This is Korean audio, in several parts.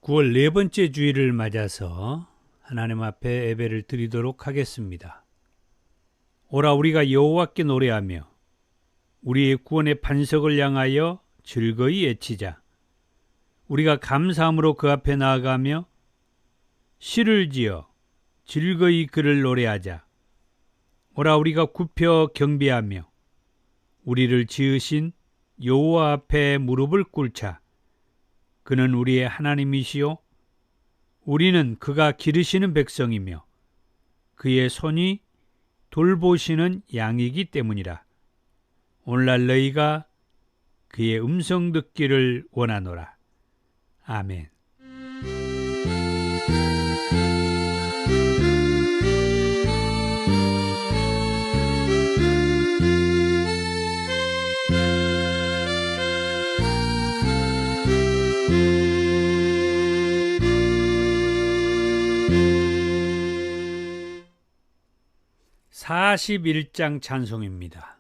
9월 네 번째 주일을 맞아서 하나님 앞에 예배를 드리도록 하겠습니다. 오라 우리가 여호와께 노래하며 우리의 구원의 반석을 향하여 즐거이 외치자. 우리가 감사함으로 그 앞에 나아가며 시를 지어 즐거이 그를 노래하자. 오라 우리가 굽혀 경배하며 우리를 지으신 여호와 앞에 무릎을 꿇자. 그는 우리의 하나님이시요 우리는 그가 기르시는 백성이며 그의 손이 돌보시는 양이기 때문이라. 오늘날 너희가 그의 음성 듣기를 원하노라. 아멘. (41장) 찬송입니다.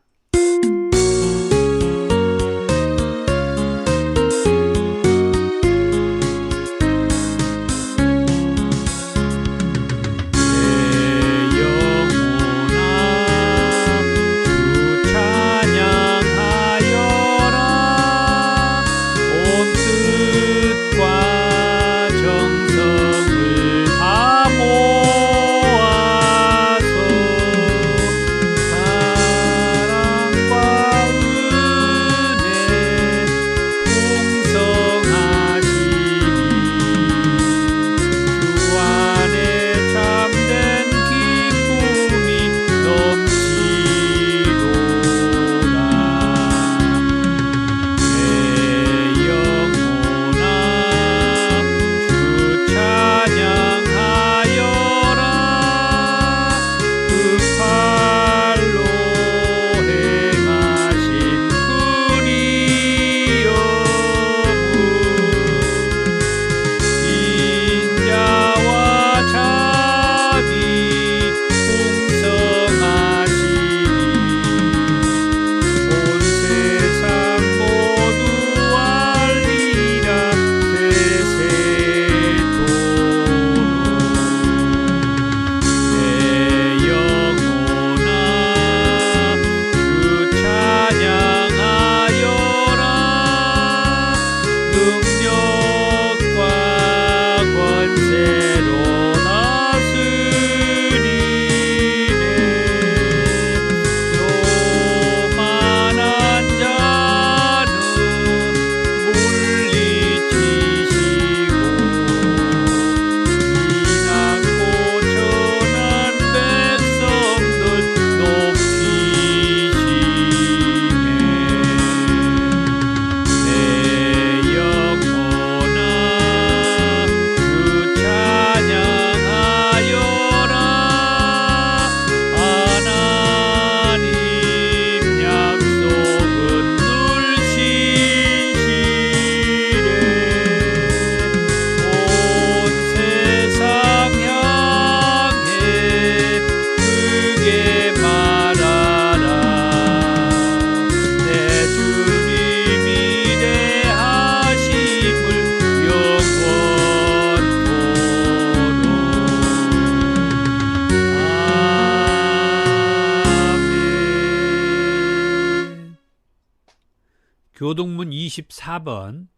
교동문 24번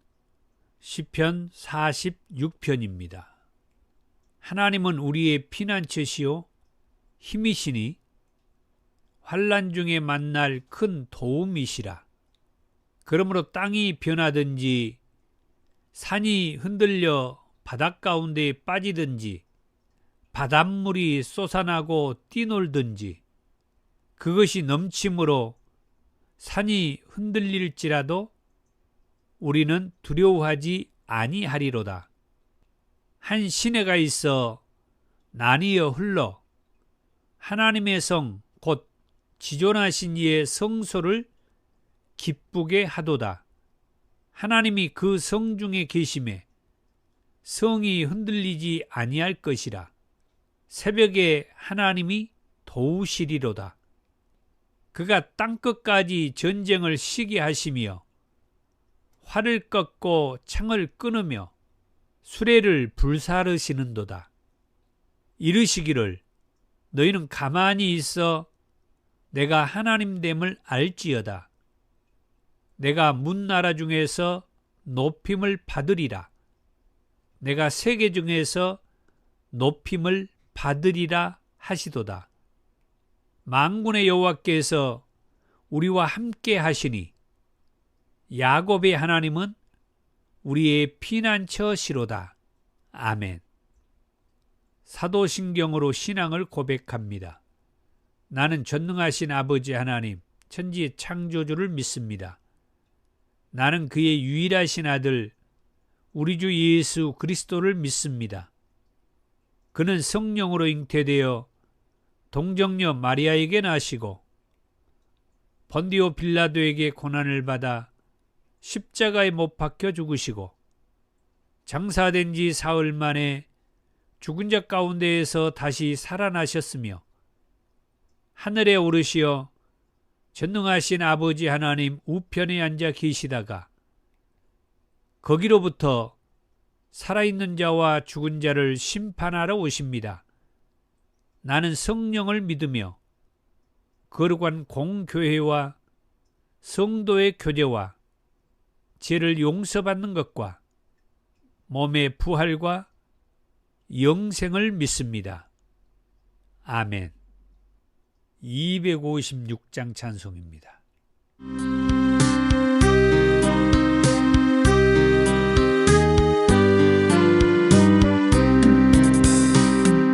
시편 46편입니다. 하나님은 우리의 피난처시요 힘이시니 환난 중에 만날 큰 도움이시라. 그러므로 땅이 변하든지 산이 흔들려 바닷 가운데에 빠지든지 바닷물이 솟아나고 뛰놀든지 그것이 넘침으로 산이 흔들릴지라도 우리는 두려워하지 아니하리로다. 한 시내가 있어 나뉘어 흘러 하나님의 성 곧 지존하신 이의 성소를 기쁘게 하도다. 하나님이 그 성 중에 계심에 성이 흔들리지 아니할 것이라. 새벽에 하나님이 도우시리로다. 그가 땅끝까지 전쟁을 시게 하시며 활을 꺾고 창을 끊으며 수레를 불사르시는도다. 이르시기를 너희는 가만히 있어 내가 하나님됨을 알지어다. 내가 문나라 중에서 높임을 받으리라. 내가 세계 중에서 높임을 받으리라 하시도다. 만군의 여호와께서 우리와 함께 하시니 야곱의 하나님은 우리의 피난처시로다. 아멘. 사도신경으로 신앙을 고백합니다. 나는 전능하신 아버지 하나님, 천지의 창조주를 믿습니다. 나는 그의 유일하신 아들 우리 주 예수 그리스도를 믿습니다. 그는 성령으로 잉태되어 동정녀 마리아에게 나시고 본디오 빌라도에게 고난을 받아 십자가에 못 박혀 죽으시고 장사된 지 사흘 만에 죽은 자 가운데에서 다시 살아나셨으며 하늘에 오르시어 전능하신 아버지 하나님 우편에 앉아 계시다가 거기로부터 살아있는 자와 죽은 자를 심판하러 오십니다. 나는 성령을 믿으며 거룩한 공교회와 성도의 교제와 죄를 용서받는 것과 몸의 부활과 영생을 믿습니다. 아멘. 256장 찬송입니다.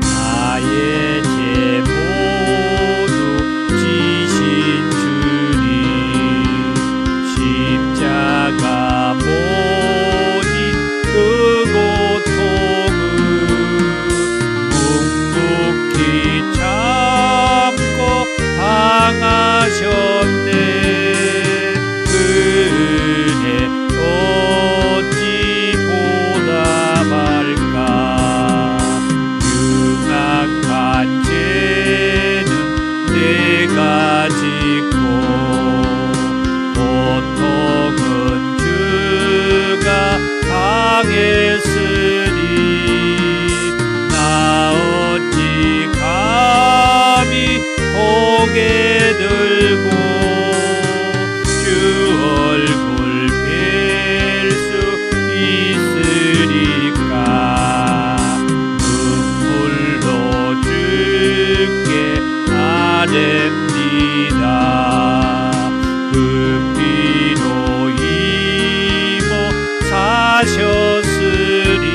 나의 죄 모두 지신 주님 십자가 모진 그 고통을 묵묵히 참고 당하셨네. 그 은혜 어찌 보답할까. 흉악한 죄는 내가 짓고 고통은 주가 당했으니 나 어찌 감히 고개 들고 주 얼굴 뵐 수 있으리까. 눈물로 주께 아뢰니다. 그 피로 입어 사셨으니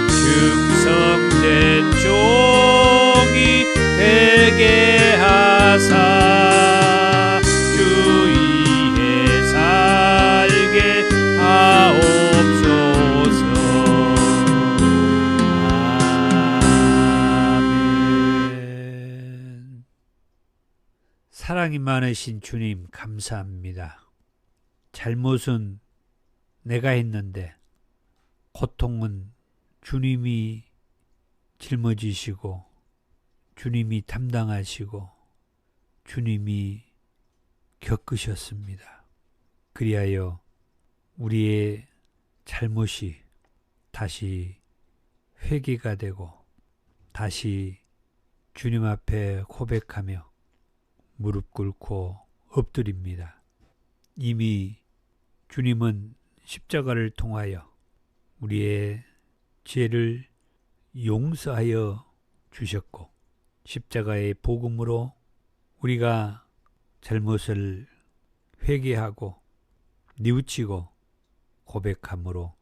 충성된 종이 되게 하사 주 위에 살게 하옵소서. 아멘. 사랑이 많으신 주님 감사합니다. 잘못은 내가 했는데 고통은 주님이 짊어지시고 주님이 담당하시고 주님이 겪으셨습니다. 그리하여 우리의 잘못이 다시 회개가 되고 다시 주님 앞에 고백하며 무릎 꿇고 엎드립니다. 이미 주님은 십자가를 통하여 우리의 죄를 용서하여 주셨고 십자가의 복음으로 우리가 잘못을 회개하고 뉘우치고 고백함으로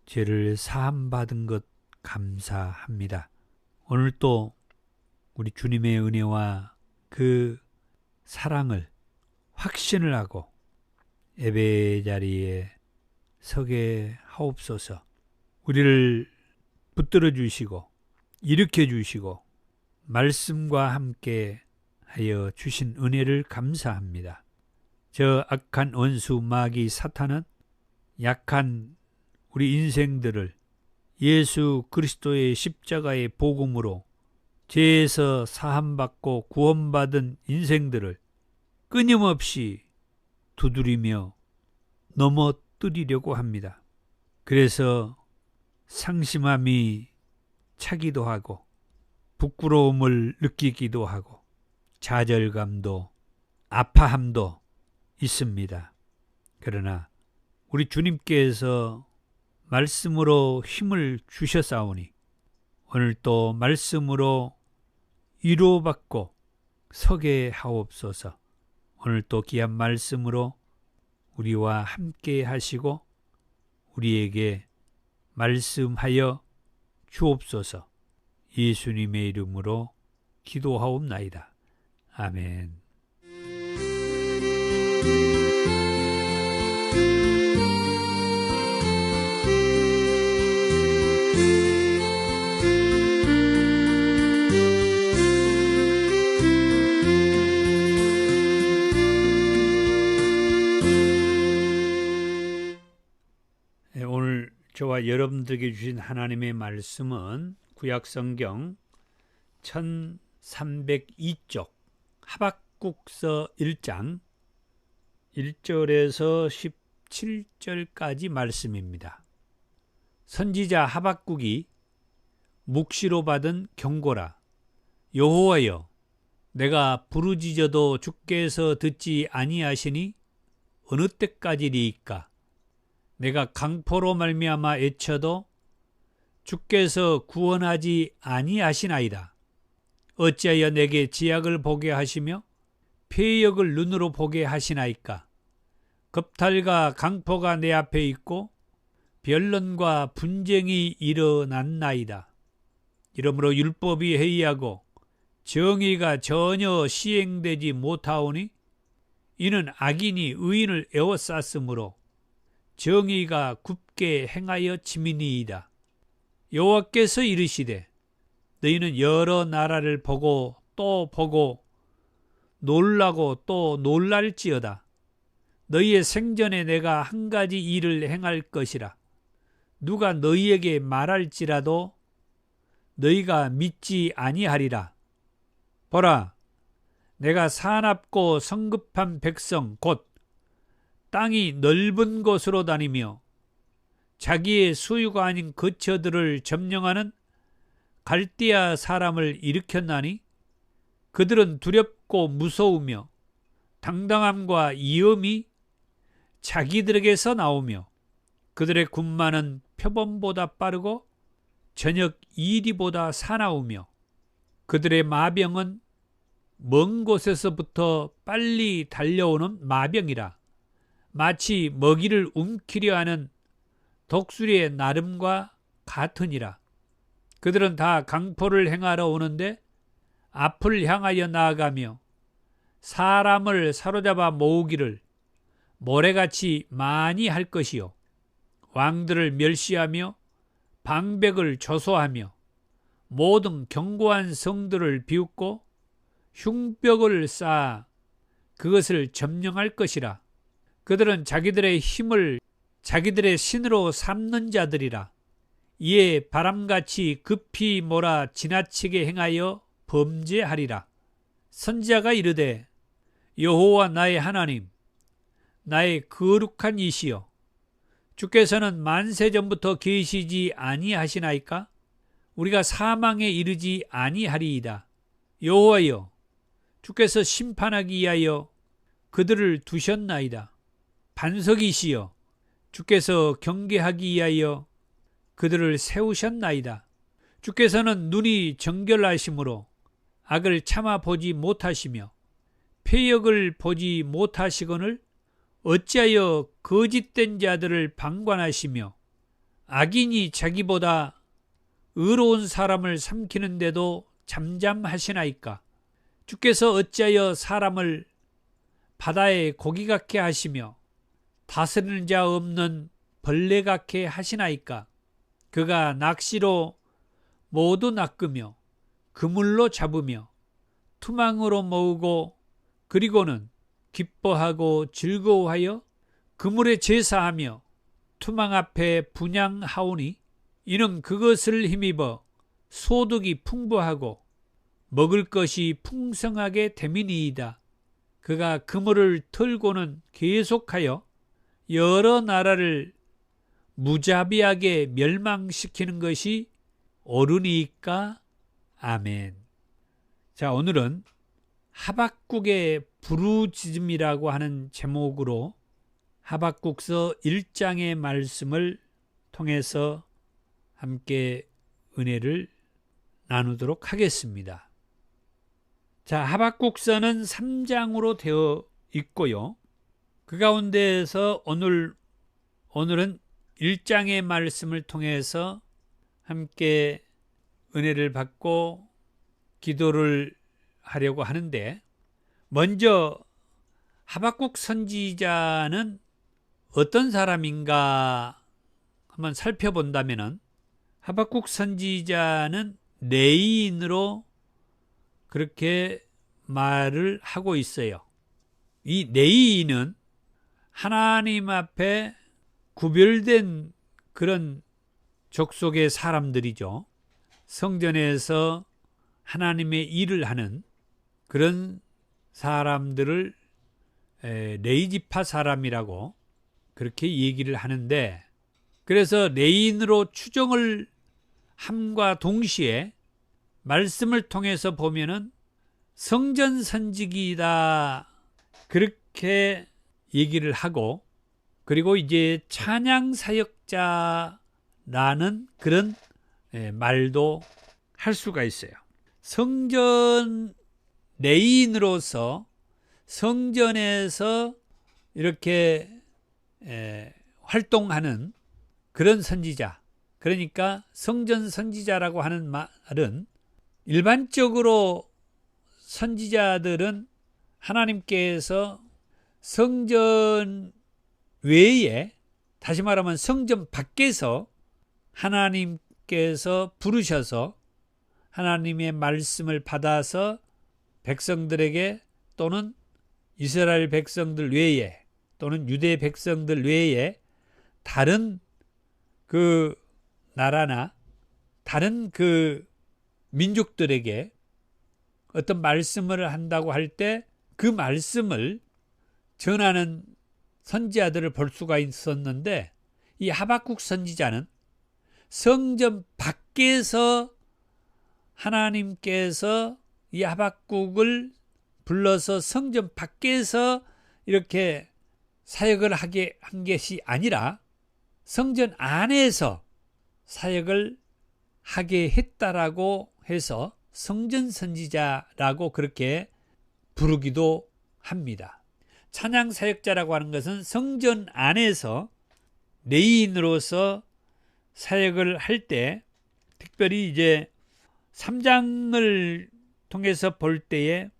죄를 사함받은 것 감사합니다. 오늘 또 우리 주님의 은혜와 그 사랑을 확신을 하고 예배 자리에 서게 하옵소서. 우리를 붙들어 주시고 일으켜 주시고 말씀과 함께 하여 주신 은혜를 감사합니다. 저 악한 원수 마귀 사탄은 약한 우리 인생들을 예수 그리스도의 십자가의 복음으로 죄에서 사함받고 구원받은 인생들을 끊임없이 두드리며 넘어뜨리려고 합니다. 그래서 상심함이 차기도 하고 부끄러움을 느끼기도 하고 좌절감도 아파함도 있습니다. 그러나 우리 주님께서 말씀으로 힘을 주셨사오니 오늘 또 말씀으로 위로받고 서게 하옵소서. 오늘 또 귀한 말씀으로 우리와 함께 하시고 우리에게 말씀하여 주옵소서. 예수님의 이름으로 기도하옵나이다. 아멘. 오늘 저와 여러분들에게 주신 하나님의 말씀은 구약성경 1302쪽 하박국서 1장 1절에서 17절까지 말씀입니다. 선지자 하박국이 묵시로 받은 경고라. 여호와여, 내가 부르짖어도 주께서 듣지 아니하시니 어느 때까지리이까? 내가 강포로 말미암아 애쳐도 주께서 구원하지 아니하시나이다. 어찌하여 내게 지약을 보게 하시며 폐역을 눈으로 보게 하시나이까? 겁탈과 강포가 내 앞에 있고 변론과 분쟁이 일어났나이다. 이러므로 율법이 해이하고 정의가 전혀 시행되지 못하오니 이는 악인이 의인을 에워쌌으므로 정의가 굽게 행하여 침이니이다. 여호와께서 이르시되 너희는 여러 나라를 보고 또 보고 놀라고 또 놀랄지어다. 너희의 생전에 내가 한 가지 일을 행할 것이라. 누가 너희에게 말할지라도 너희가 믿지 아니하리라. 보라, 내가 사납고 성급한 백성 곧 땅이 넓은 곳으로 다니며 자기의 소유가 아닌 거처들을 점령하는 갈대아 사람을 일으켰나니 그들은 두렵고 무서우며 당당함과 위엄이 자기들에게서 나오며 그들의 군마는 표범보다 빠르고 저녁 이리보다 사나우며 그들의 마병은 먼 곳에서부터 빨리 달려오는 마병이라. 마치 먹이를 움키려 하는 독수리의 나름과 같으니라. 그들은 다 강포를 행하러 오는데 앞을 향하여 나아가며 사람을 사로잡아 모으기를 모래같이 많이 할 것이요. 왕들을 멸시하며 방백을 조소하며 모든 견고한 성들을 비웃고 흉벽을 쌓아 그것을 점령할 것이라. 그들은 자기들의 힘을 자기들의 신으로 삼는 자들이라. 이에 바람같이 급히 몰아 지나치게 행하여 범죄하리라. 선지자가 이르되 여호와 나의 하나님, 나의 거룩한 이시여, 주께서는 만세전부터 계시지 아니하시나이까? 우리가 사망에 이르지 아니하리이다. 여호와여, 주께서 심판하기 위하여 그들을 두셨나이다. 반석이시여, 주께서 경계하기 위하여 그들을 세우셨나이다. 주께서는 눈이 정결하심으로 악을 참아 보지 못하시며 폐역을 보지 못하시거늘 어찌하여 거짓된 자들을 방관하시며 악인이 자기보다 의로운 사람을 삼키는데도 잠잠하시나이까? 주께서 어찌하여 사람을 바다의 고기 같게 하시며 다스리는 자 없는 벌레 같게 하시나이까? 그가 낚시로 모두 낚으며 그물로 잡으며 투망으로 모으고 그리고는 기뻐하고 즐거워하여 그물에 제사하며 투망 앞에 분향하오니 이는 그것을 힘입어 소득이 풍부하고 먹을 것이 풍성하게 됨이니이다. 그가 그물을 털고는 계속하여 여러 나라를 무자비하게 멸망시키는 것이 옳으니까. 아멘. 자, 오늘은 하박국의 부르짖음이라고 하는 제목으로 하박국서 1장의 말씀을 통해서 함께 은혜를 나누도록 하겠습니다. 자, 하박국서는 3장으로 되어 있고요. 그 가운데에서 오늘은 1장의 말씀을 통해서 함께 은혜를 받고 기도를 하려고 하는데, 먼저 하박국 선지자는 어떤 사람인가 한번 살펴본다면은, 하박국 선지자는 레위인으로 그렇게 말을 하고 있어요. 이 레위인은 하나님 앞에 구별된 그런 족속의 사람들이죠. 성전에서 하나님의 일을 하는 그런 사람들을 레위지파 사람이라고 그렇게 얘기를 하는데, 그래서 레위인으로 추정을 함과 동시에 말씀을 통해서 보면은 성전 선지기이다 그렇게 얘기를 하고, 그리고 이제 찬양 사역자라는 그런 말도 할 수가 있어요. 성전 레위인으로서 성전에서 이렇게 활동하는 그런 선지자, 그러니까 성전 선지자라고 하는 말은, 일반적으로 선지자들은 하나님께서 성전 외에, 다시 말하면 성전 밖에서 하나님께서 부르셔서 하나님의 말씀을 받아서 백성들에게, 또는 이스라엘 백성들 외에, 또는 유대 백성들 외에 다른 그 나라나 다른 그 민족들에게 어떤 말씀을 한다고 할 때 그 말씀을 전하는 선지자들을 볼 수가 있었는데, 이 하박국 선지자는 성전 밖에서 하나님께서 이 하박국을 불러서 성전 밖에서 이렇게 사역을 하게 한 것이 아니라 성전 안에서 사역을 하게 했다라고 해서 성전 선지자라고 그렇게 부르기도 합니다. 찬양 사역자라고 하는 것은 성전 안에서 레위인으로서 사역을 할 때, 특별히 이제 3장을 통해서 볼 때에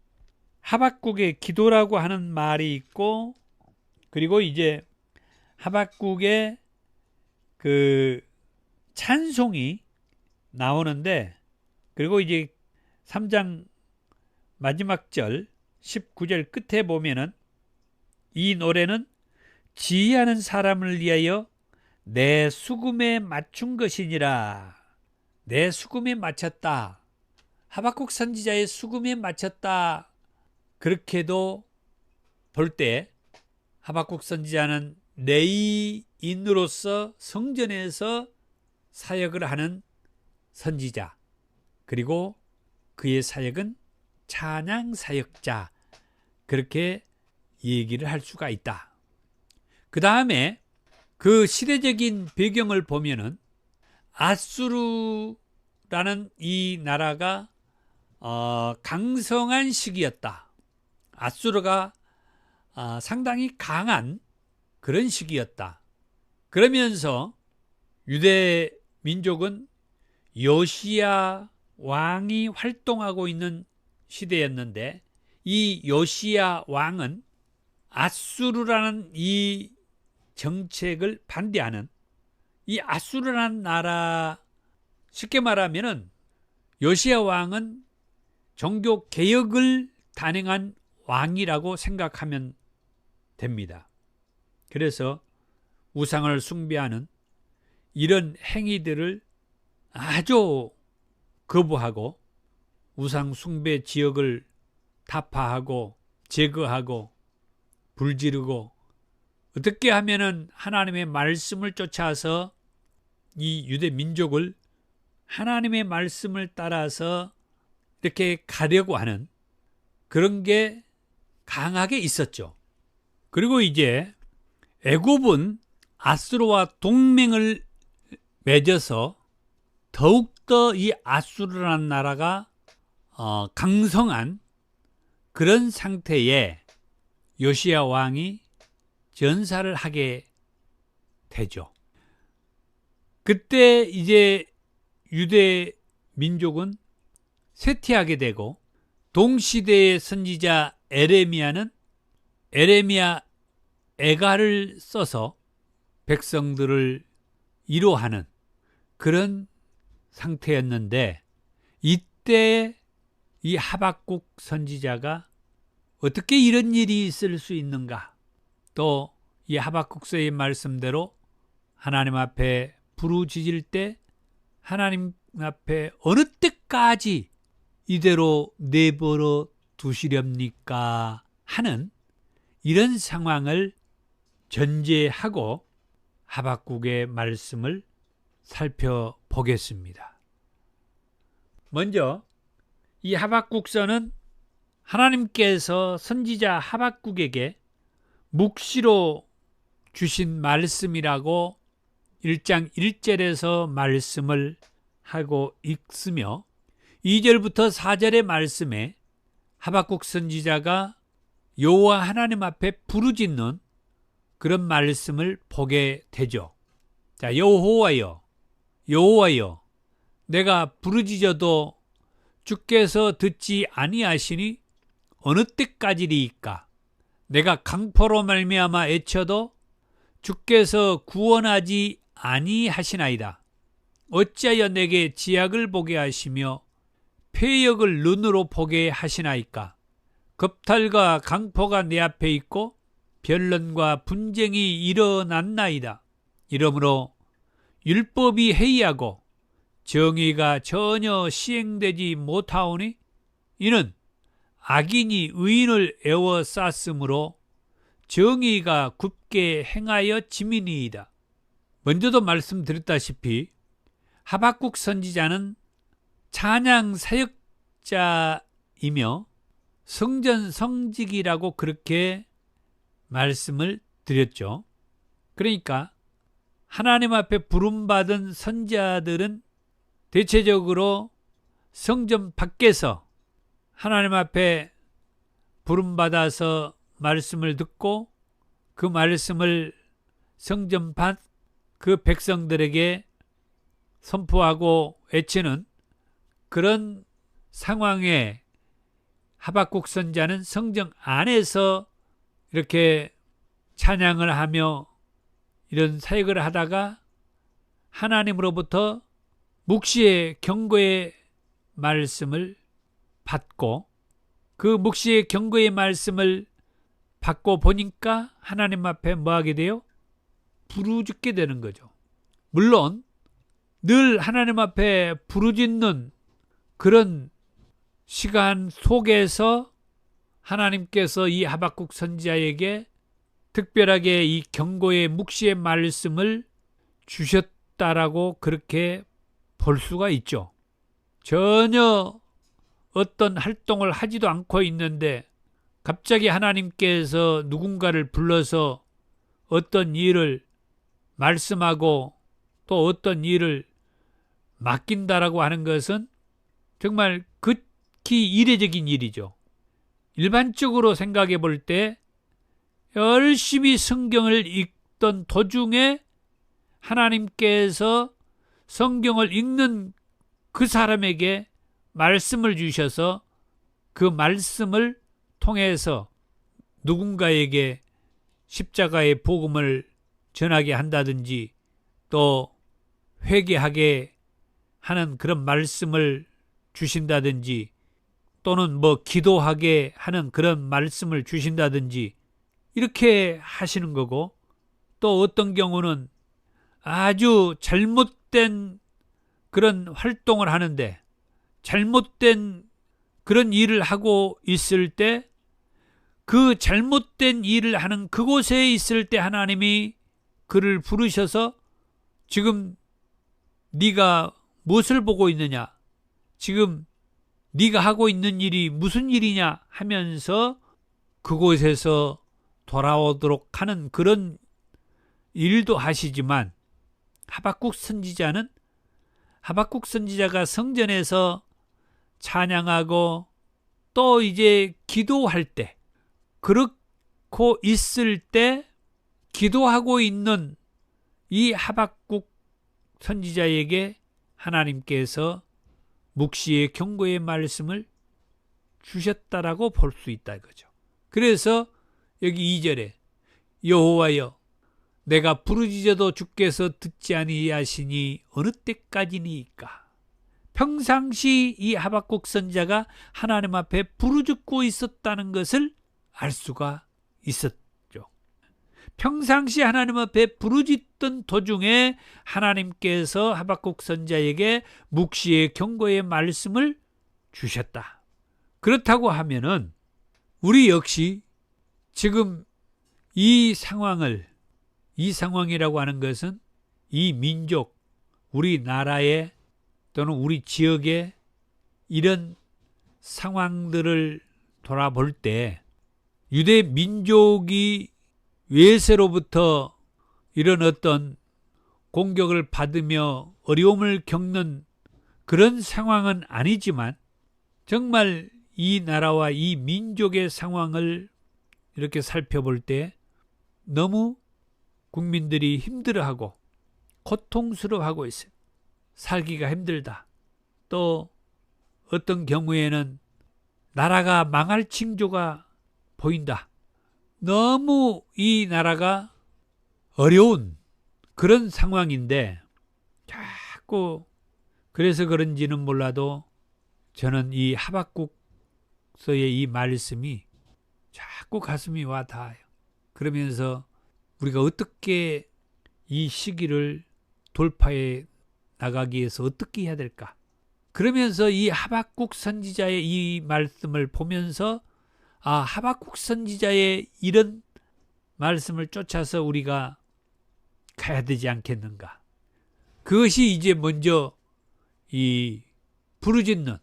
하박국의 기도라고 하는 말이 있고, 그리고 이제 하박국의 그 찬송이 나오는데, 그리고 이제 3장 마지막 절 19절 끝에 보면은, 이 노래는 지혜하는 사람을 위하여 내 수금에 맞춘 것이니라. 내 수금에 맞췄다. 하박국 선지자의 수금에 맞췄다. 그렇게도 볼 때 하박국 선지자는 레위인으로서 성전에서 사역을 하는 선지자, 그리고 그의 사역은 찬양 사역자, 그렇게 얘기를 할 수가 있다. 그 다음에 그 시대적인 배경을 보면은 아수르라는 이 나라가 강성한 시기였다. 아수르가 상당히 강한 그런 시기였다. 그러면서 유대 민족은 요시야 왕이 활동하고 있는 시대였는데, 이 요시야 왕은 아수르라는 이 정책을 반대하는, 이 아수르라는 나라, 쉽게 말하면은 요시야 왕은 종교 개혁을 단행한 왕이라고 생각하면 됩니다. 그래서 우상을 숭배하는 이런 행위들을 아주 거부하고 우상 숭배 지역을 타파하고 제거하고 불지르고 어떻게 하면은 하나님의 말씀을 쫓아서 이 유대 민족을 하나님의 말씀을 따라서 이렇게 가려고 하는 그런 게 강하게 있었죠. 그리고 이제 애굽은 아수르와 동맹을 맺어서 더욱더 이 아수르라는 나라가 강성한 그런 상태에 요시야 왕이 전사를 하게 되죠. 그때 이제 유대 민족은 쇠퇴하게 되고 동시대의 선지자 에레미야는 에레미야 애가를 써서 백성들을 위로하는 그런 상태였는데, 이때 이 하박국 선지자가 어떻게 이런 일이 있을 수 있는가, 또 이 하박국서의 말씀대로 하나님 앞에 부르짖을 때 하나님 앞에 어느 때까지 이대로 내버려 두시렵니까 하는 이런 상황을 전제하고 하박국의 말씀을 살펴보겠습니다. 먼저 이 하박국서는 하나님께서 선지자 하박국에게 묵시로 주신 말씀이라고 1장 1절에서 말씀을 하고 있으며 2절부터 4절의 말씀에 하박국 선지자가 여호와 하나님 앞에 부르짖는 그런 말씀을 보게 되죠. 자, 여호와여, 여호와여, 내가 부르짖어도 주께서 듣지 아니하시니 어느 때까지리이까? 내가 강포로 말미암아 애쳐도 주께서 구원하지 아니하시나이다. 어찌하여 내게 지약을 보게 하시며 폐역을 눈으로 보게 하시나이까? 겁탈과 강포가 내 앞에 있고 변론과 분쟁이 일어났나이다. 이러므로 율법이 해이하고 정의가 전혀 시행되지 못하오니 이는 악인이 의인을 에워쌌으므로 정의가 굽게 행하여 짐이니이다. 먼저도 말씀드렸다시피 하박국 선지자는 찬양 사역자이며 성전 성직이라고 그렇게 말씀을 드렸죠. 그러니까 하나님 앞에 부름받은 선지자들은 대체적으로 성전 밖에서 하나님 앞에 부름받아서 말씀을 듣고 그 말씀을 성전 밖 그 백성들에게 선포하고 외치는 그런 상황에 하박국 선지자는 성전 안에서 이렇게 찬양을 하며 이런 사역을 하다가 하나님으로부터 묵시의 경고의 말씀을 받고 그 묵시의 경고의 말씀을 받고 보니까 하나님 앞에 뭐하게 돼요? 부르짖게 되는 거죠. 물론 늘 하나님 앞에 부르짖는 그런 시간 속에서 하나님께서 이 하박국 선지자에게 특별하게 이 경고의 묵시의 말씀을 주셨다라고 그렇게 볼 수가 있죠. 전혀 어떤 활동을 하지도 않고 있는데 갑자기 하나님께서 누군가를 불러서 어떤 일을 말씀하고 또 어떤 일을 맡긴다라고 하는 것은 정말 극히 이례적인 일이죠. 일반적으로 생각해 볼 때 열심히 성경을 읽던 도중에 하나님께서 성경을 읽는 그 사람에게 말씀을 주셔서 그 말씀을 통해서 누군가에게 십자가의 복음을 전하게 한다든지 또 회개하게 하는 그런 말씀을 주신다든지 또는 뭐 기도하게 하는 그런 말씀을 주신다든지 이렇게 하시는 거고, 또 어떤 경우는 아주 잘못된 그런 활동을 하는데 잘못된 그런 일을 하고 있을 때 그 잘못된 일을 하는 그곳에 있을 때 하나님이 그를 부르셔서 지금 네가 무엇을 보고 있느냐? 지금 네가 하고 있는 일이 무슨 일이냐? 하면서 그곳에서 돌아오도록 하는 그런 일도 하시지만 하박국 선지자가 성전에서 찬양하고 또 이제 기도할 때, 그렇고 있을 때 기도하고 있는 이 하박국 선지자에게 하나님께서 묵시의 경고의 말씀을 주셨다라고 볼 수 있다 이거죠. 그래서 여기 2절에 여호와여 내가 부르짖어도 주께서 듣지 아니하시니 어느 때까지니까. 평상시 이 하박국 선지자가 하나님 앞에 부르짖고 있었다는 것을 알 수가 있었죠. 평상시 하나님 앞에 부르짖던 도중에 하나님께서 하박국 선지자에게 묵시의 경고의 말씀을 주셨다. 그렇다고 하면은 우리 역시 지금 이 상황이라고 하는 것은 이 민족, 우리 나라의 또는 우리 지역의 이런 상황들을 돌아볼 때 유대 민족이 외세로부터 이런 어떤 공격을 받으며 어려움을 겪는 그런 상황은 아니지만 정말 이 나라와 이 민족의 상황을 이렇게 살펴볼 때 너무 국민들이 힘들어하고 고통스러워하고 있어요. 살기가 힘들다. 또 어떤 경우에는 나라가 망할 징조가 보인다. 너무 이 나라가 어려운 그런 상황인데 자꾸 그래서 그런지는 몰라도 저는 이 하박국서의 이 말씀이 자꾸 가슴이 와 닿아요. 그러면서 우리가 어떻게 이 시기를 돌파해 나가기 위해서 어떻게 해야 될까? 그러면서 이 하박국 선지자의 이 말씀을 보면서 하박국 선지자의 이런 말씀을 쫓아서 우리가 가야 되지 않겠는가? 그것이 이제 먼저 이 부르짖는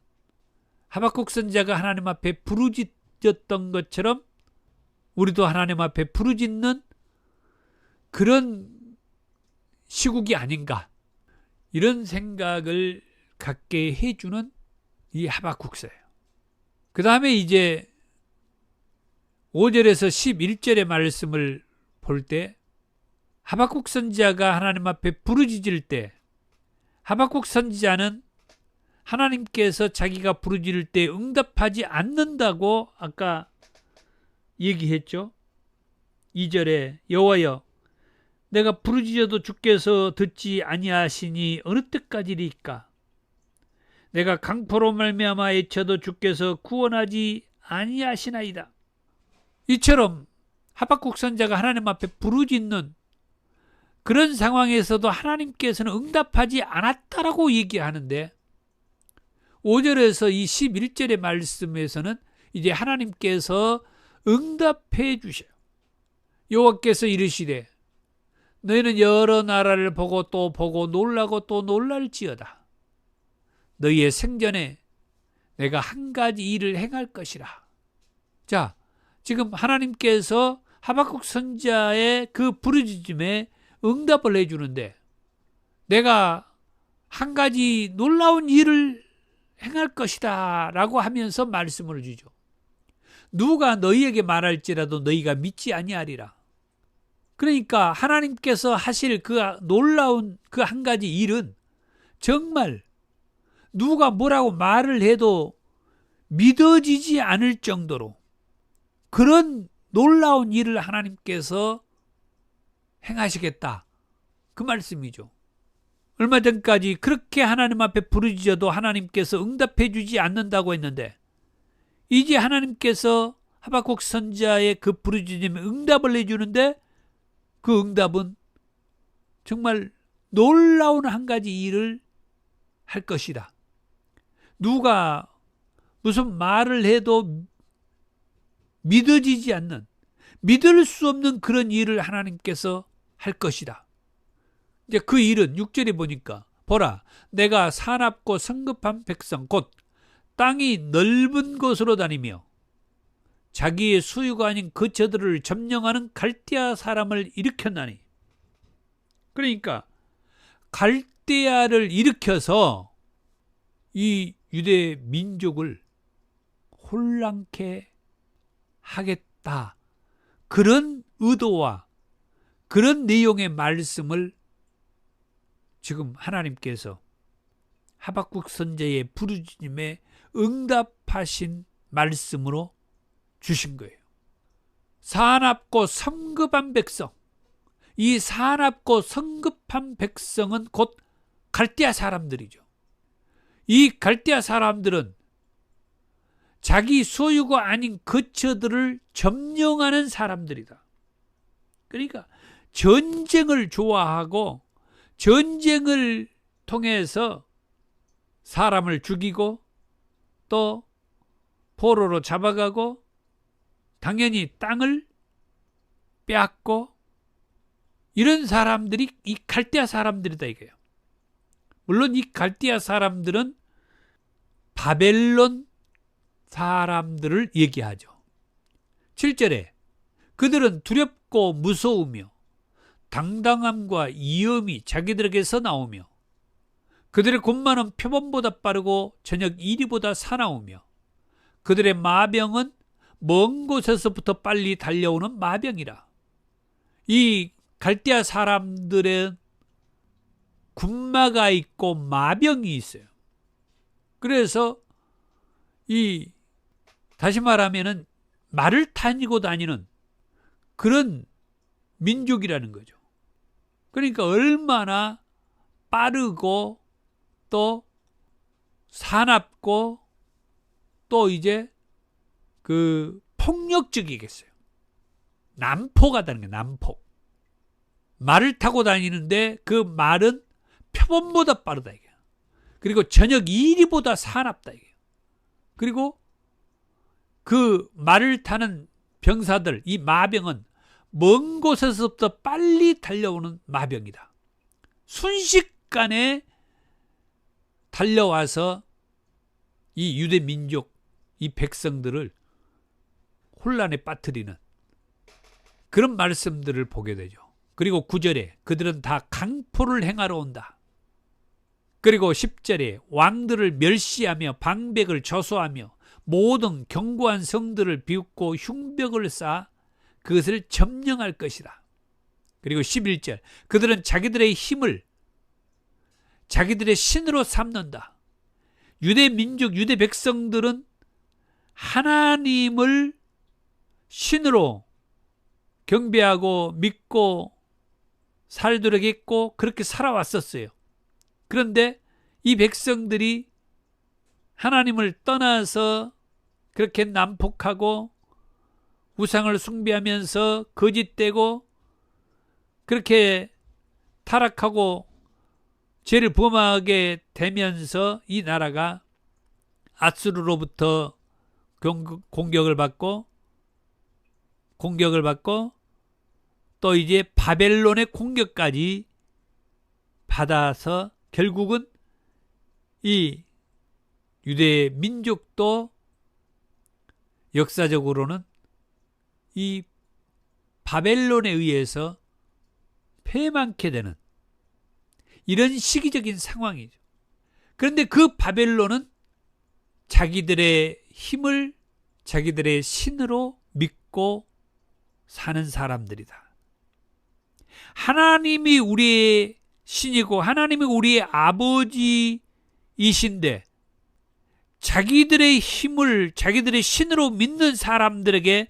하박국 선지자가 하나님 앞에 부르짖었던 것처럼 우리도 하나님 앞에 부르짖는 그런 시국이 아닌가, 이런 생각을 갖게 해주는 이 하박국서예요. 그 다음에 이제 5절에서 11절의 말씀을 볼 때 하박국 선지자가 하나님 앞에 부르짖을 때 하박국 선지자는 하나님께서 자기가 부르짖을 때 응답하지 않는다고 아까 얘기했죠. 2절에 여호와여 내가 부르짖어도 주께서 듣지 아니하시니 어느 때까지리까? 내가 강포로 말미암아 애쳐도 주께서 구원하지 아니하시나이다. 이처럼 하박국 선지자가 하나님 앞에 부르짖는 그런 상황에서도 하나님께서는 응답하지 않았다라고 얘기하는데 5절에서 이 11절의 말씀에서는 이제 하나님께서 응답해 주셔요. 여호와께서 이르시되 너희는 여러 나라를 보고 또 보고 놀라고 또 놀랄지어다. 너희의 생전에 내가 한 가지 일을 행할 것이라. 자, 지금 하나님께서 하박국 선지자의 그 부르짖음에 응답을 해주는데 내가 한 가지 놀라운 일을 행할 것이다 라고 하면서 말씀을 주죠. 누가 너희에게 말할지라도 너희가 믿지 아니하리라. 그러니까 하나님께서 하실 그 놀라운 그 한 가지 일은 정말 누가 뭐라고 말을 해도 믿어지지 않을 정도로 그런 놀라운 일을 하나님께서 행하시겠다. 그 말씀이죠. 얼마 전까지 그렇게 하나님 앞에 부르짖어도 하나님께서 응답해 주지 않는다고 했는데 이제 하나님께서 하박국 선지자의 그 부르짖음에 응답을 해주는데 그 응답은 정말 놀라운 한 가지 일을 할 것이다. 누가 무슨 말을 해도 믿어지지 않는, 믿을 수 없는 그런 일을 하나님께서 할 것이다. 이제 그 일은 6절에 보니까 보라, 내가 사납고 성급한 백성 곧 땅이 넓은 곳으로 다니며 자기의 소유가 아닌 그 저들을 점령하는 갈대아 사람을 일으켰나니. 그러니까 갈대아를 일으켜서 이 유대 민족을 혼란케 하겠다. 그런 의도와 그런 내용의 말씀을 지금 하나님께서 하박국 선지자의 부르짖음에 응답하신 말씀으로 주신 거예요. 사납고 성급한 백성, 이 사납고 성급한 백성은 곧 갈대아 사람들이죠. 이 갈대아 사람들은 자기 소유가 아닌 거처들을 점령하는 사람들이다. 그러니까 전쟁을 좋아하고 전쟁을 통해서 사람을 죽이고 또 포로로 잡아가고 당연히 땅을 빼앗고 이런 사람들이 이 갈대아 사람들이다 이거예요. 물론 이 갈대아 사람들은 바벨론 사람들을 얘기하죠. 7절에 그들은 두렵고 무서우며 당당함과 위엄이 자기들에게서 나오며 그들의 군마는 표범보다 빠르고 저녁 이리보다 사나우며 그들의 마병은 먼 곳에서부터 빨리 달려오는 마병이라. 이 갈대아 사람들의 군마가 있고 마병이 있어요. 그래서 이 다시 말하면은 말을 타고 다니는 그런 민족이라는 거죠. 그러니까 얼마나 빠르고 또 사납고 또 이제 그 폭력적이겠어요. 난폭하다는 게 난폭. 말을 타고 다니는데 그 말은 표범보다 빠르다 이게. 그리고 저녁 이리보다 사납다 이게. 그리고 그 말을 타는 병사들, 이 마병은 먼 곳에서부터 빨리 달려오는 마병이다. 순식간에 달려와서 이 유대 민족, 이 백성들을 혼란에 빠뜨리는 그런 말씀들을 보게 되죠. 그리고 9절에 그들은 다 강포를 행하러 온다. 그리고 10절에 왕들을 멸시하며 방백을 저소하며 모든 견고한 성들을 비웃고 흉벽을 쌓아 그것을 점령할 것이다. 그리고 11절 그들은 자기들의 힘을 자기들의 신으로 삼는다. 유대 민족, 유대 백성들은 하나님을 신으로 경배하고 믿고 살도록 했고 그렇게 살아왔었어요. 그런데 이 백성들이 하나님을 떠나서 그렇게 난폭하고 우상을 숭배하면서 거짓되고 그렇게 타락하고 죄를 범하게 되면서 이 나라가 아수르로부터 공격을 받고 또 이제 바벨론의 공격까지 받아서 결국은 이 유대 민족도 역사적으로는 이 바벨론에 의해서 패망케 되는 이런 시기적인 상황이죠. 그런데 그 바벨론은 자기들의 힘을 자기들의 신으로 믿고 사는 사람들이다. 하나님이 우리의 신이고 하나님이 우리의 아버지이신데 자기들의 힘을 자기들의 신으로 믿는 사람들에게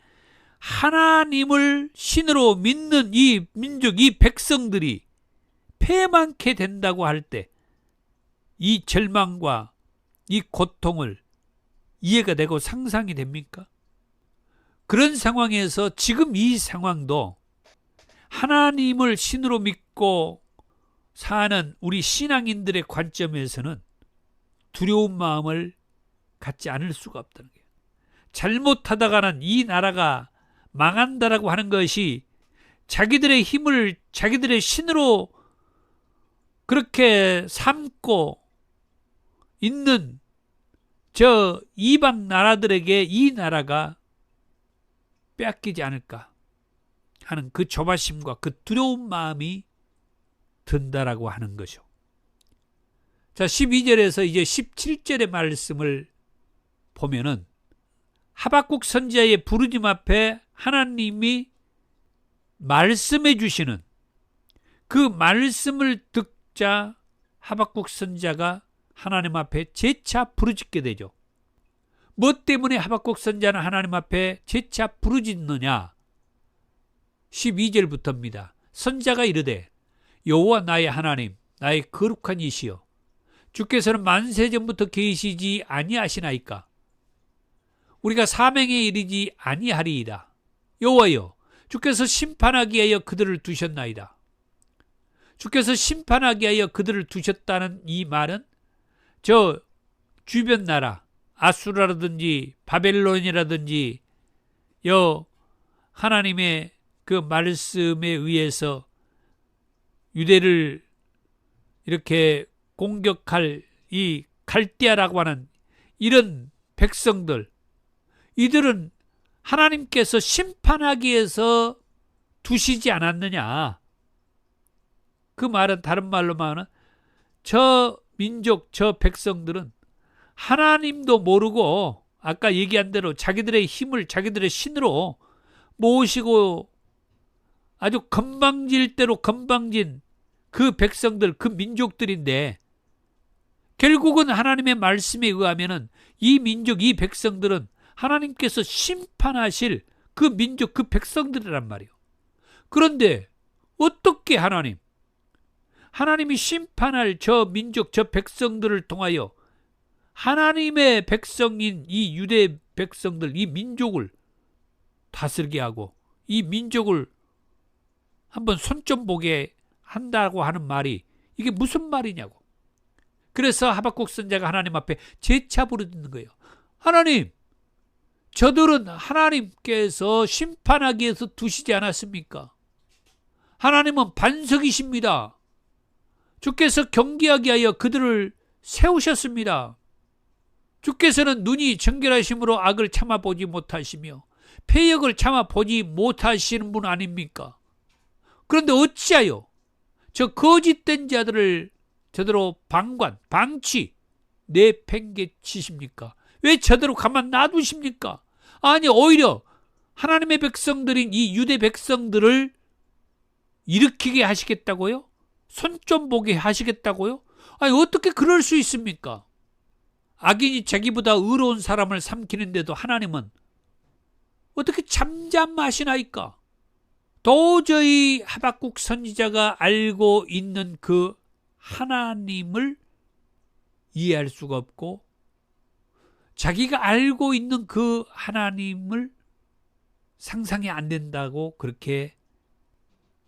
하나님을 신으로 믿는 이 민족, 이 백성들이 패망케 된다고 할 때 이 절망과 이 고통을 이해가 되고 상상이 됩니까? 그런 상황에서 지금 이 상황도 하나님을 신으로 믿고 사는 우리 신앙인들의 관점에서는 두려운 마음을 갖지 않을 수가 없다는 거예요. 잘못하다가는 이 나라가 망한다라고 하는 것이 자기들의 힘을 자기들의 신으로 그렇게 삼고 있는 저 이방 나라들에게 이 나라가 빼앗기지 않을까 하는 그 조바심과 그 두려운 마음이 든다라고 하는 것이죠. 자, 12절에서 이제 17절의 말씀을 보면은 하박국 선지자의 부르심 앞에 하나님이 말씀해 주시는 그 말씀을 듣자 하박국 선지자가 하나님 앞에 재차 부르짖게 되죠. 뭐 때문에 하박국 선지자는 하나님 앞에 재차 부르짖느냐? 12절부터입니다. 선지자가 이르되 여호와 나의 하나님 나의 거룩한 이시여 주께서는 만세전부터 계시지 아니하시나이까? 우리가 사명에 이르지 아니하리이다. 여호와여 주께서 심판하기 위하여 그들을 두셨나이다. 주께서 심판하기 위하여 그들을 두셨다는 이 말은 저 주변 나라 아수라라든지 바벨론이라든지 하나님의 그 말씀에 의해서 유대를 이렇게 공격할 이 갈대아라고 하는 이런 백성들, 이들은 하나님께서 심판하기 위해서 두시지 않았느냐. 그 말은 다른 말로 말하면 저 민족, 저 백성들은 하나님도 모르고 아까 얘기한 대로 자기들의 힘을 자기들의 신으로 모시고 아주 건방질 대로 건방진 그 백성들, 그 민족들인데 결국은 하나님의 말씀에 의하면은 이 민족, 이 백성들은 하나님께서 심판하실 그 민족, 그 백성들이란 말이에요. 그런데 어떻게 하나님이 심판할 저 민족, 저 백성들을 통하여 하나님의 백성인 이 유대 백성들, 이 민족을 다스리게 하고 이 민족을 한번 손 좀 보게 한다고 하는 말이 이게 무슨 말이냐고. 그래서 하박국 선지자가 하나님 앞에 재차 부르짖는 거예요. 하나님, 저들은 하나님께서 심판하기 위해서 두시지 않았습니까? 하나님은 반석이십니다. 주께서 경계하게 하여 그들을 세우셨습니다. 주께서는 눈이 정결하심으로 악을 참아보지 못하시며 패역을 참아보지 못하시는 분 아닙니까? 그런데 어찌하여 저 거짓된 자들을 저대로 방치, 내팽개치십니까? 왜 저대로 가만 놔두십니까? 아니, 오히려 하나님의 백성들인 이 유대 백성들을 일으키게 하시겠다고요? 손 좀 보게 하시겠다고요? 아니, 어떻게 그럴 수 있습니까? 악인이 자기보다 의로운 사람을 삼키는데도 하나님은 어떻게 잠잠하시나이까? 도저히 하박국 선지자가 알고 있는 그 하나님을 이해할 수가 없고 자기가 알고 있는 그 하나님을 상상이 안 된다고 그렇게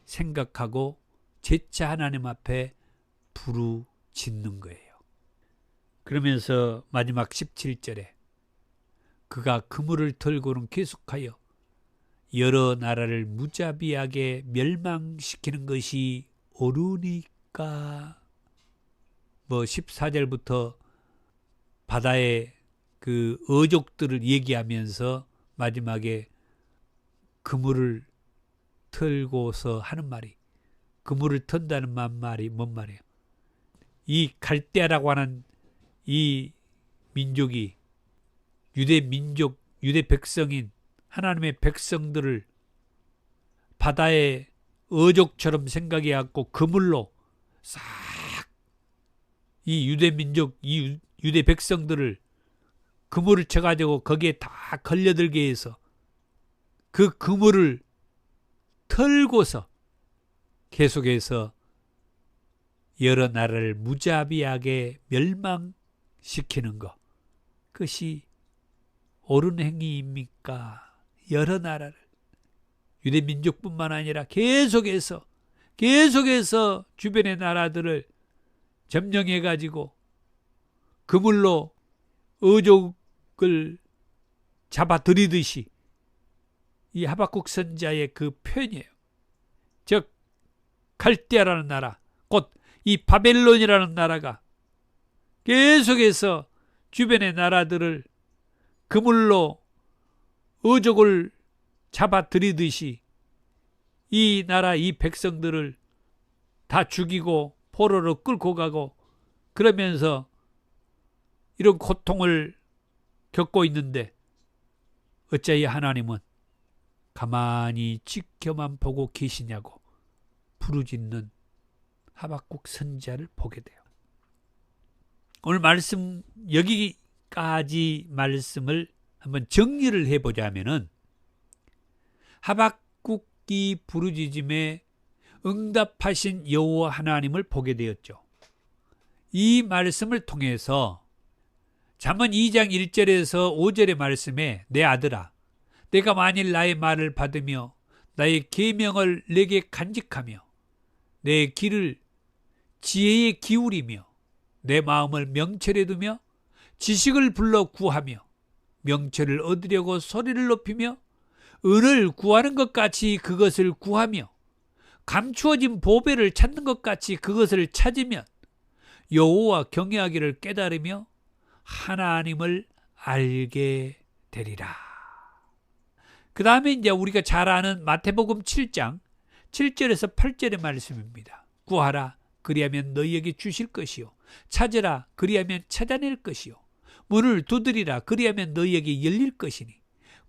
생각하고 재차 하나님 앞에 부르짖는 거예요. 그러면서 마지막 17절에 그가 그물을 털고는 계속하여 여러 나라를 무자비하게 멸망시키는 것이 옳으니까 14절부터 바다의 그 어족들을 얘기하면서 마지막에 그물을 털고서 하는 말이, 그물을 턴다는 말이 뭔 말이에요? 이 갈대아라고 하는 이 민족이 유대 민족, 유대 백성인 하나님의 백성들을 바다의 어족처럼 생각해 갖고 그물로 싹 이 유대 민족, 이 유대 백성들을 그물을 쳐가지고 거기에 다 걸려들게 해서 그 그물을 털고서 계속해서 여러 나라를 무자비하게 멸망시키는 것, 그것이 옳은 행위입니까? 여러 나라를, 유대 민족뿐만 아니라 계속해서 주변의 나라들을 점령해가지고 그물로 어족을 잡아들이듯이 이 하박국 선지자의 그 표현이에요. 즉 갈대아라는 나라, 곧 이 바벨론이라는 나라가 계속해서 주변의 나라들을 그물로 어족을 잡아들이듯이 이 나라 이 백성들을 다 죽이고 포로로 끌고 가고 그러면서 이런 고통을 겪고 있는데 어찌 하나님은 가만히 지켜만 보고 계시냐고 부르짖는 하박국 선지자를 보게 돼요. 오늘 말씀 여기까지 말씀을 한번 정리를 해보자면은 하박국이 부르짖음에 응답하신 여호와 하나님을 보게 되었죠. 이 말씀을 통해서 잠언 2장 1절에서 5절의 말씀에 내 아들아 내가 만일 나의 말을 받으며 나의 계명을 내게 간직하며 내 길을 지혜에 기울이며 내 마음을 명철에 두며 지식을 불러 구하며 명철을 얻으려고 소리를 높이며 은을 구하는 것 같이 그것을 구하며 감추어진 보배를 찾는 것 같이 그것을 찾으면 여호와 경외하기를 깨달으며 하나님을 알게 되리라. 그 다음에 이제 우리가 잘 아는 마태복음 7장 7절에서 8절의 말씀입니다. 구하라 그리하면 너희에게 주실 것이요 찾으라 그리하면 찾아낼 것이요 문을 두드리라 그리하면 너희에게 열릴 것이니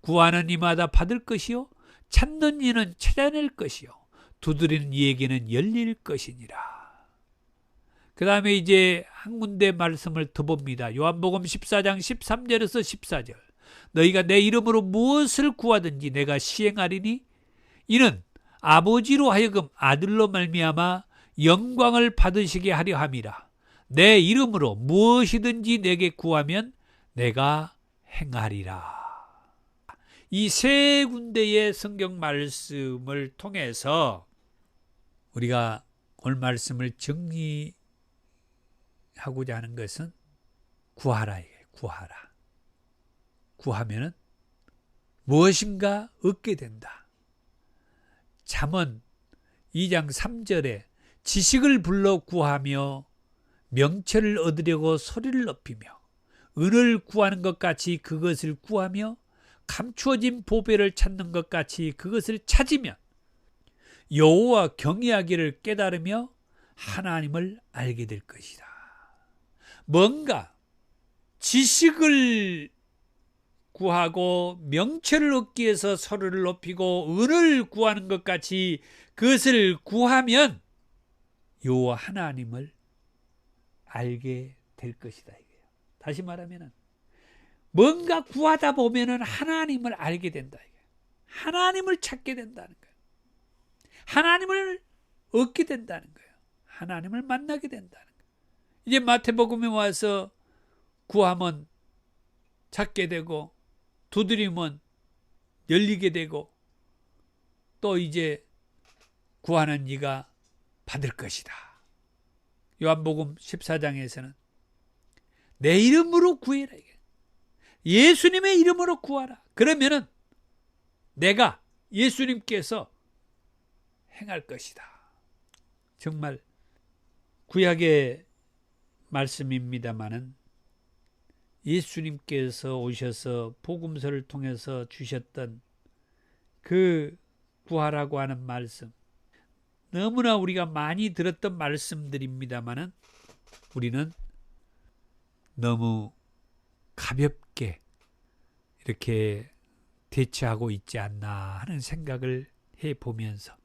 구하는 이마다 받을 것이요 찾는 이는 찾아낼 것이요 두드리는 이에게는 열릴 것이니라. 그 다음에 이제 한 군데 말씀을 더 봅니다. 요한복음 14장 13절에서 14절 너희가 내 이름으로 무엇을 구하든지 내가 시행하리니 이는 아버지로 하여금 아들로 말미암아 영광을 받으시게 하려 함이라. 내 이름으로 무엇이든지 내게 구하면 내가 행하리라. 이 세 군데의 성경 말씀을 통해서 우리가 오늘 말씀을 정리하고자 하는 것은 구하라. 구하라. 구하면은 무엇인가 얻게 된다. 잠언 2장 3절에 지식을 불러 구하며 명철을 얻으려고 소리를 높이며 은을 구하는 것 같이 그것을 구하며 감추어진 보배를 찾는 것 같이 그것을 찾으면 여호와 경외하기를 깨달으며 하나님을 알게 될 것이다. 뭔가 지식을 구하고 명철을 얻기 위해서 소리를 높이고 은을 구하는 것 같이 그것을 구하면 여호와 하나님을 알게 될 것이다. 이거예요. 다시 말하면 뭔가 구하다 보면은 하나님을 알게 된다. 이거예요. 하나님을 찾게 된다는 거예요. 하나님을 얻게 된다는 거예요. 하나님을 만나게 된다는 거예요. 이제 마태복음에 와서 구하면 찾게 되고 두드리면 열리게 되고 또 이제 구하는 이가 받을 것이다. 요한복음 14장에서는 내 이름으로 구해라. 예수님의 이름으로 구하라. 그러면은 내가 예수님께서 행할 것이다. 정말 구약의 말씀입니다마는 예수님께서 오셔서 복음서를 통해서 주셨던 그 구하라고 하는 말씀, 너무나 우리가 많이 들었던 말씀들입니다마는 우리는 너무 가볍게 이렇게 대처하고 있지 않나 하는 생각을 해보면서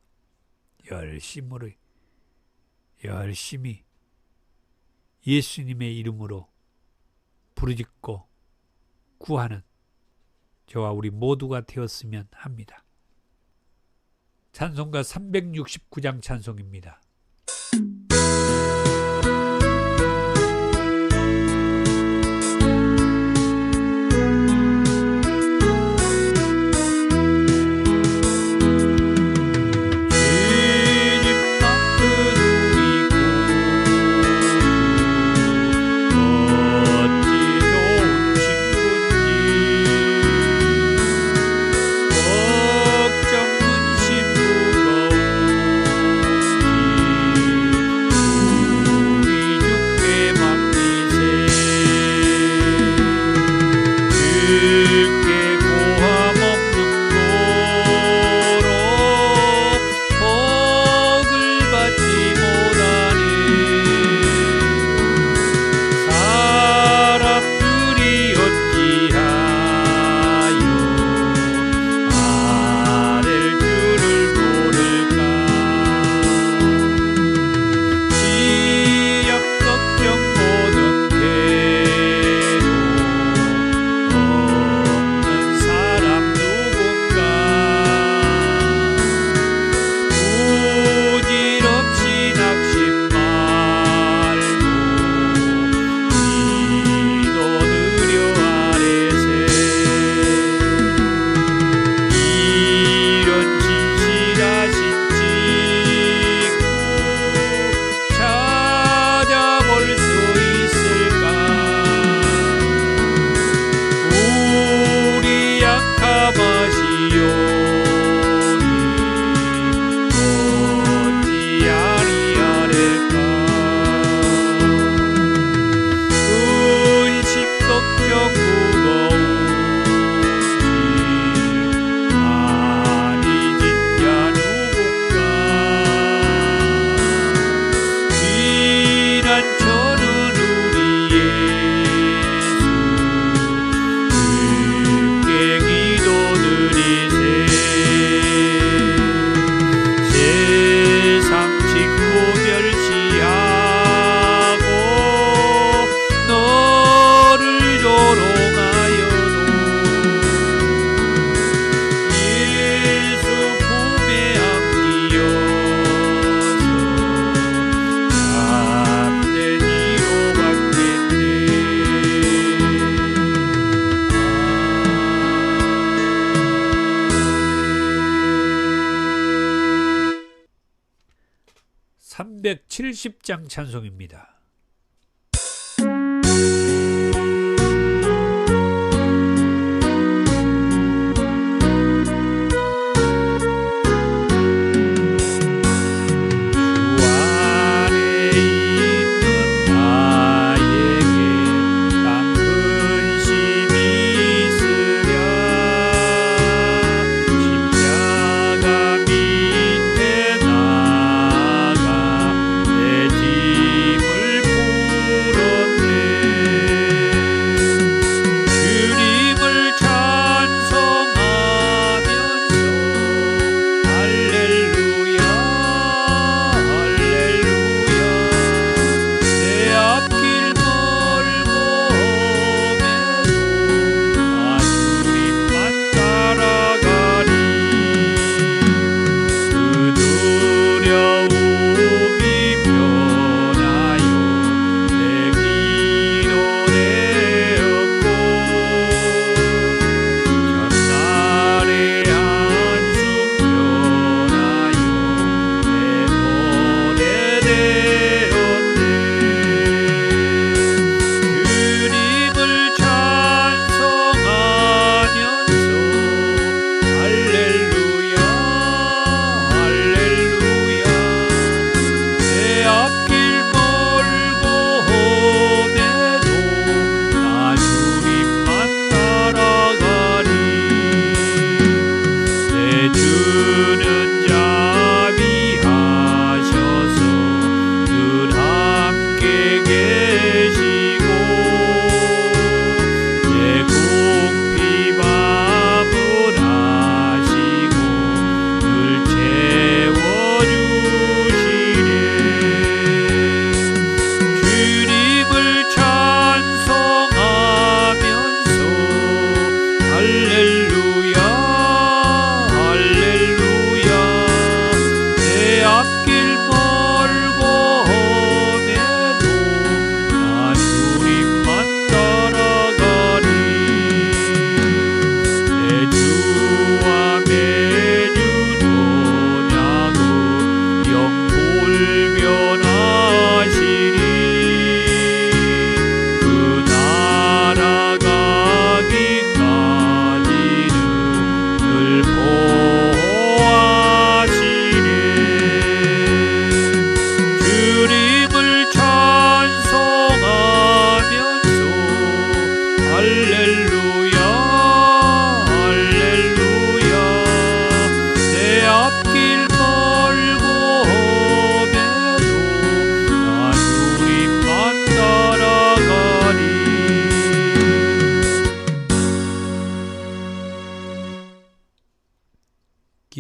열심히 예수님의 이름으로 부르짖고 구하는 저와 우리 모두가 되었으면 합니다. 찬송가 369장 찬송입니다. 370장 찬송입니다.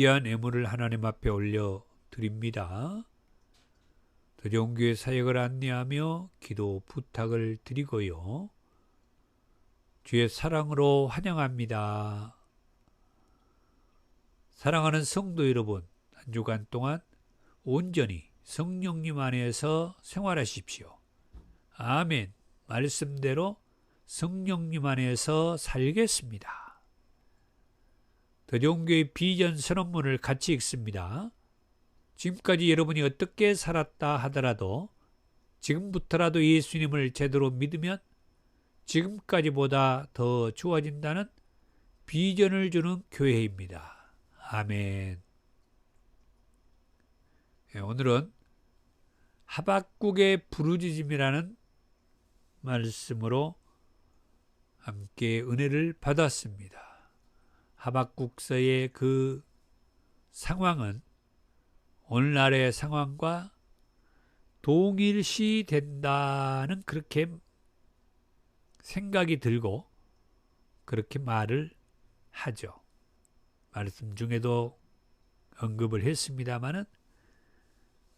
귀한 예물을 하나님 앞에 올려드립니다. 더 좋은 교회 사역을 안내하며 기도 부탁을 드리고요. 주의 사랑으로 환영합니다. 사랑하는 성도 여러분, 한 주간 동안 온전히 성령님 안에서 생활하십시오. 아멘. 말씀대로 성령님 안에서 살겠습니다. 더 좋은 교회 비전 선언문을 같이 읽습니다. 지금까지 여러분이 어떻게 살았다 하더라도 지금부터라도 예수님을 제대로 믿으면 지금까지보다 더 좋아진다는 비전을 주는 교회입니다. 아멘. 오늘은 하박국의 부르짖음이라는 말씀으로 함께 은혜를 받았습니다. 하박국서의 그 상황은 오늘날의 상황과 동일시 된다는 그렇게 생각이 들고 그렇게 말을 하죠. 말씀 중에도 언급을 했습니다마는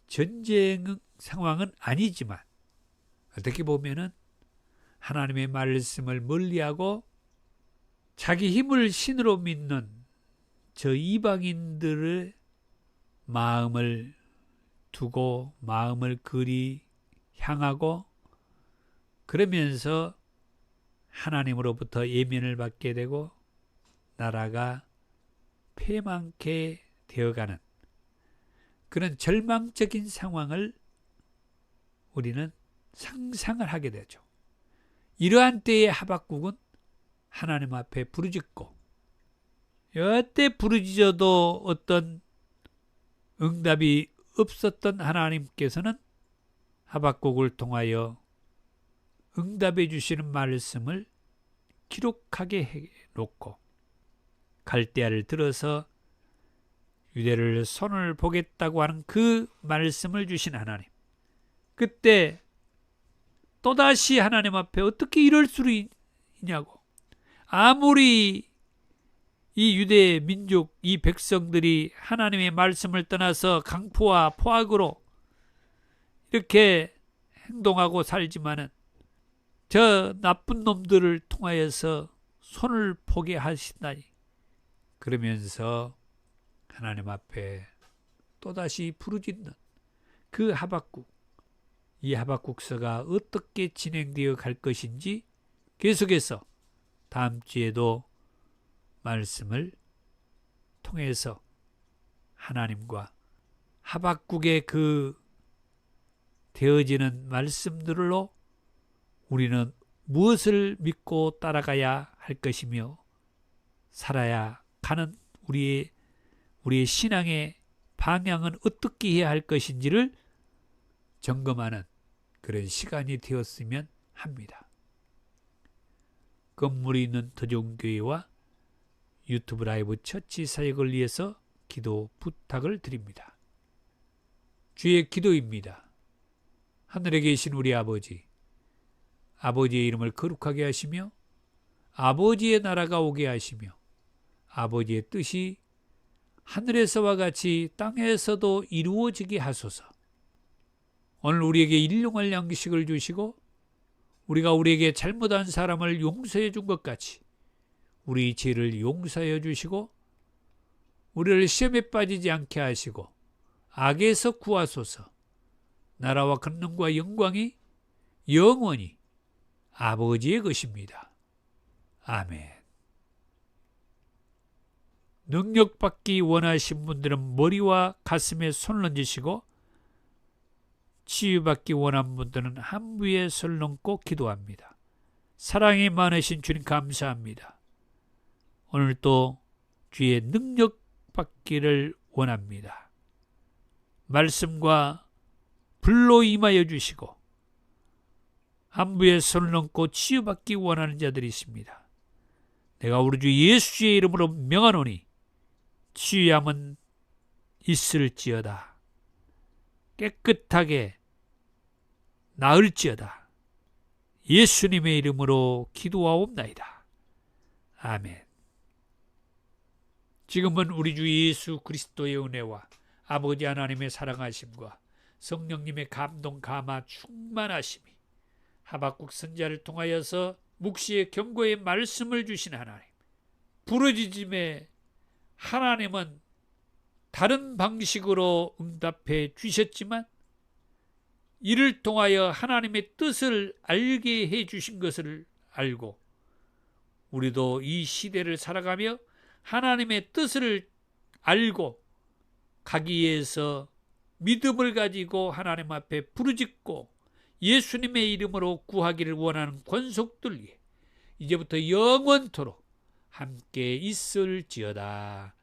전쟁 상황은 아니지만 어떻게 보면은 하나님의 말씀을 멀리하고 자기 힘을 신으로 믿는 저 이방인들의 마음을 두고 마음을 그리 향하고 그러면서 하나님으로부터 예면을 받게 되고 나라가 패망케 되어가는 그런 절망적인 상황을 우리는 상상을 하게 되죠. 이러한 때에 하박국은 하나님 앞에 부르짖고, 여태 부르짖어도 어떤 응답이 없었던 하나님께서는 하박국을 통하여 응답해 주시는 말씀을 기록하게 해놓고 갈대아를 들어서 유대를 손을 보겠다고 하는 그 말씀을 주신 하나님. 그때 또다시 하나님 앞에 어떻게 이럴 수 있냐고. 아무리 이 유대 민족, 이 백성들이 하나님의 말씀을 떠나서 강포와 포악으로 이렇게 행동하고 살지만은 저 나쁜 놈들을 통하여서 손을 보게 하신다니. 그러면서 하나님 앞에 또다시 부르짖는 그 하박국, 이 하박국서가 어떻게 진행되어 갈 것인지 계속해서 다음 주에도 말씀을 통해서 하나님과 하박국의 그 되어지는 말씀들로 우리는 무엇을 믿고 따라가야 할 것이며 살아야 가는 우리의 신앙의 방향은 어떻게 해야 할 것인지를 점검하는 그런 시간이 되었으면 합니다. 건물이 있는 더좋은교회와 유튜브 라이브 처치 사역을 위해서 기도 부탁을 드립니다. 주의 기도입니다. 하늘에 계신 우리 아버지, 아버지의 이름을 거룩하게 하시며 아버지의 나라가 오게 하시며 아버지의 뜻이 하늘에서와 같이 땅에서도 이루어지게 하소서. 오늘 우리에게 일용할 양식을 주시고 우리가 우리에게 잘못한 사람을 용서해 준 것 같이 우리 죄를 용서해 주시고 우리를 시험에 빠지지 않게 하시고 악에서 구하소서. 나라와 권능과 영광이 영원히 아버지의 것입니다. 아멘. 능력받기 원하신 분들은 머리와 가슴에 손을 얹으시고 치유받기 원하는 분들은 한부에 손을 얹고 기도합니다. 사랑이 많으신 주님 감사합니다. 오늘 또 주의 능력받기를 원합니다. 말씀과 불로 임하여 주시고 한부에 손을 얹고 치유받기 원하는 자들이 있습니다. 내가 우리 주 예수의 이름으로 명하노니 치유함은 있을지어다. 깨끗하게 나을지어다. 예수님의 이름으로 기도하옵나이다. 아멘. 지금은 우리 주 예수 그리스도의 은혜와 아버지 하나님의 사랑하심과 성령님의 감동 감화 충만하심이 하박국 선지자를 통하여서 묵시의 경고의 말씀을 주신 하나님, 부르짖음에 하나님은 다른 방식으로 응답해 주셨지만 이를 통하여 하나님의 뜻을 알게 해 주신 것을 알고 우리도 이 시대를 살아가며 하나님의 뜻을 알고 가기 위해서 믿음을 가지고 하나님 앞에 부르짖고 예수님의 이름으로 구하기를 원하는 권속들 위해 이제부터 영원토록 함께 있을지어다.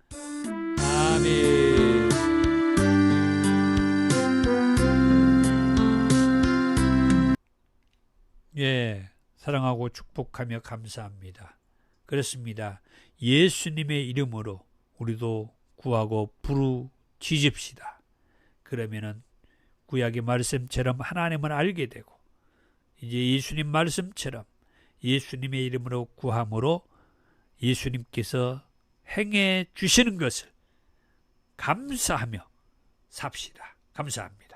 아멘. 예, 사랑하고 축복하며 감사합니다. 그렇습니다. 예수님의 이름으로 우리도 구하고 부르짖읍시다. 그러면은 구약의 말씀처럼 하나님을 알게 되고 이제 예수님 말씀처럼 예수님의 이름으로 구함으로 예수님께서 행해 주시는 것을 감사하며 삽시다. 감사합니다.